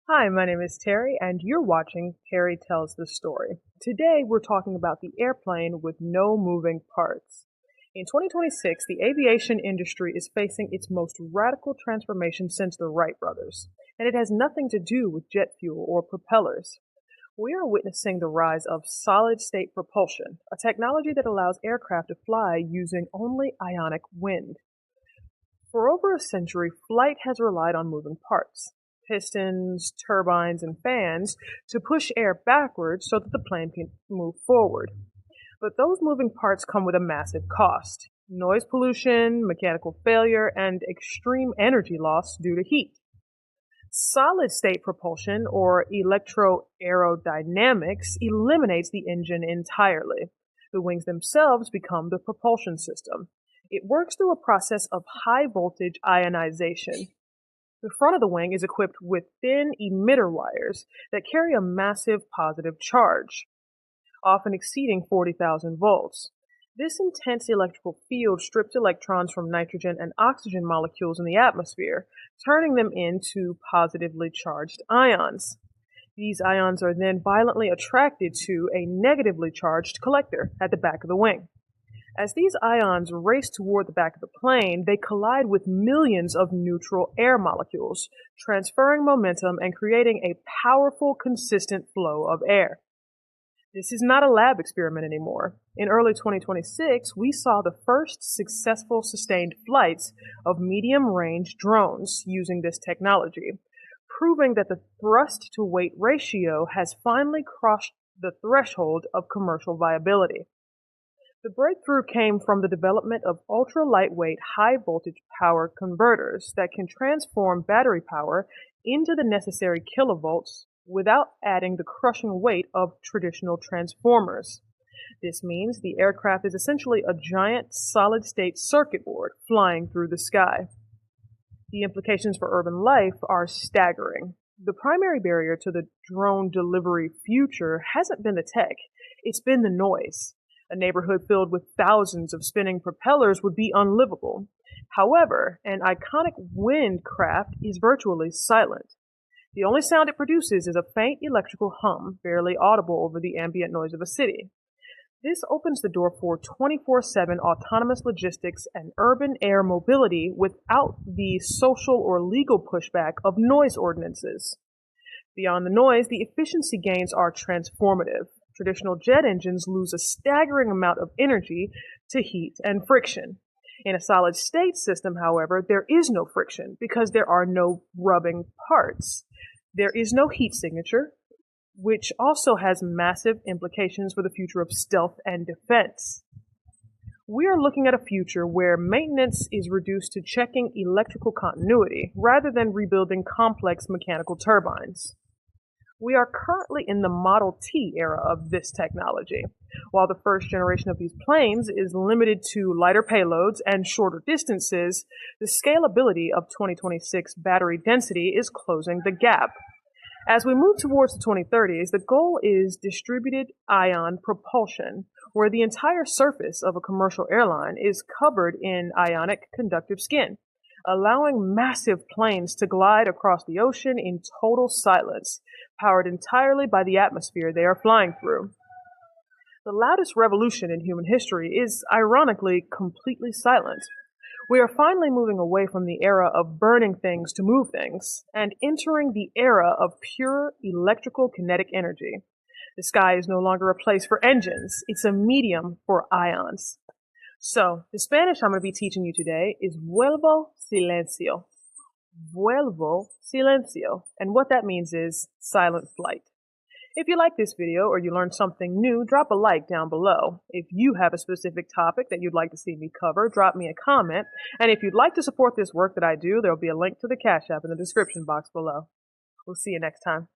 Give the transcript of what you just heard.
Hi, my name is Terry, and you're watching Terry Tells the Story. Today, we're talking about the airplane with no moving parts. In 2026, the aviation industry is facing its most radical transformation since the Wright brothers, and it has nothing to do with jet fuel or propellers. We are witnessing the rise of solid state propulsion, a technology that allows aircraft to fly using only ionic wind. For over a century, flight has relied on moving parts, pistons, turbines, and fans to push air backwards so that the plane can move forward. But those moving parts come with a massive cost: noise pollution, mechanical failure, and extreme energy loss due to heat. Solid state propulsion, or electroaerodynamics, eliminates the engine entirely. The wings themselves become the propulsion system. It works through a process of high voltage ionization. The front of the wing is equipped with thin emitter wires that carry a massive positive charge, often exceeding 40,000 volts. This intense electrical field strips electrons from nitrogen and oxygen molecules in the atmosphere, turning them into positively charged ions. These ions are then violently attracted to a negatively charged collector at the back of the wing. As these ions race toward the back of the plane, they collide with millions of neutral air molecules, transferring momentum and creating a powerful, consistent flow of air. This is not a lab experiment anymore. In early 2026, we saw the first successful sustained flights of medium-range drones using this technology, proving that the thrust-to-weight ratio has finally crossed the threshold of commercial viability. The breakthrough came from the development of ultra-lightweight high-voltage power converters that can transform battery power into the necessary kilovolts without adding the crushing weight of traditional transformers. This means the aircraft is essentially a giant solid-state circuit board flying through the sky. The implications for urban life are staggering. The primary barrier to the drone delivery future hasn't been the tech, it's been the noise. A neighborhood filled with thousands of spinning propellers would be unlivable. However, an iconic wind craft is virtually silent. The only sound it produces is a faint electrical hum, barely audible over the ambient noise of a city. This opens the door for 24/7 autonomous logistics and urban air mobility without the social or legal pushback of noise ordinances. Beyond the noise, the efficiency gains are transformative. Traditional jet engines lose a staggering amount of energy to heat and friction. In a solid state system, however, there is no friction because there are no rubbing parts. There is no heat signature, which also has massive implications for the future of stealth and defense. We are looking at a future where maintenance is reduced to checking electrical continuity rather than rebuilding complex mechanical turbines. We are currently in the Model T era of this technology. While the first generation of these planes is limited to lighter payloads and shorter distances, the scalability of 2026 battery density is closing the gap. As we move towards the 2030s, the goal is distributed ion propulsion, where the entire surface of a commercial airline is covered in ionic conductive skin, allowing massive planes to glide across the ocean in total silence, powered entirely by the atmosphere they are flying through. The loudest revolution in human history is, ironically, completely silent. We are finally moving away from the era of burning things to move things, and entering the era of pure electrical kinetic energy. The sky is no longer a place for engines, it's a medium for ions. So, the Spanish I'm going to be teaching you today is Vuelvo, silencio. Vuelvo, silencio. And what that means is silent flight. If you like this video or you learned something new, drop a like down below. If you have a specific topic that you'd like to see me cover, drop me a comment. And if you'd like to support this work that I do, there'll be a link to the Cash App in the description box below. We'll see you next time.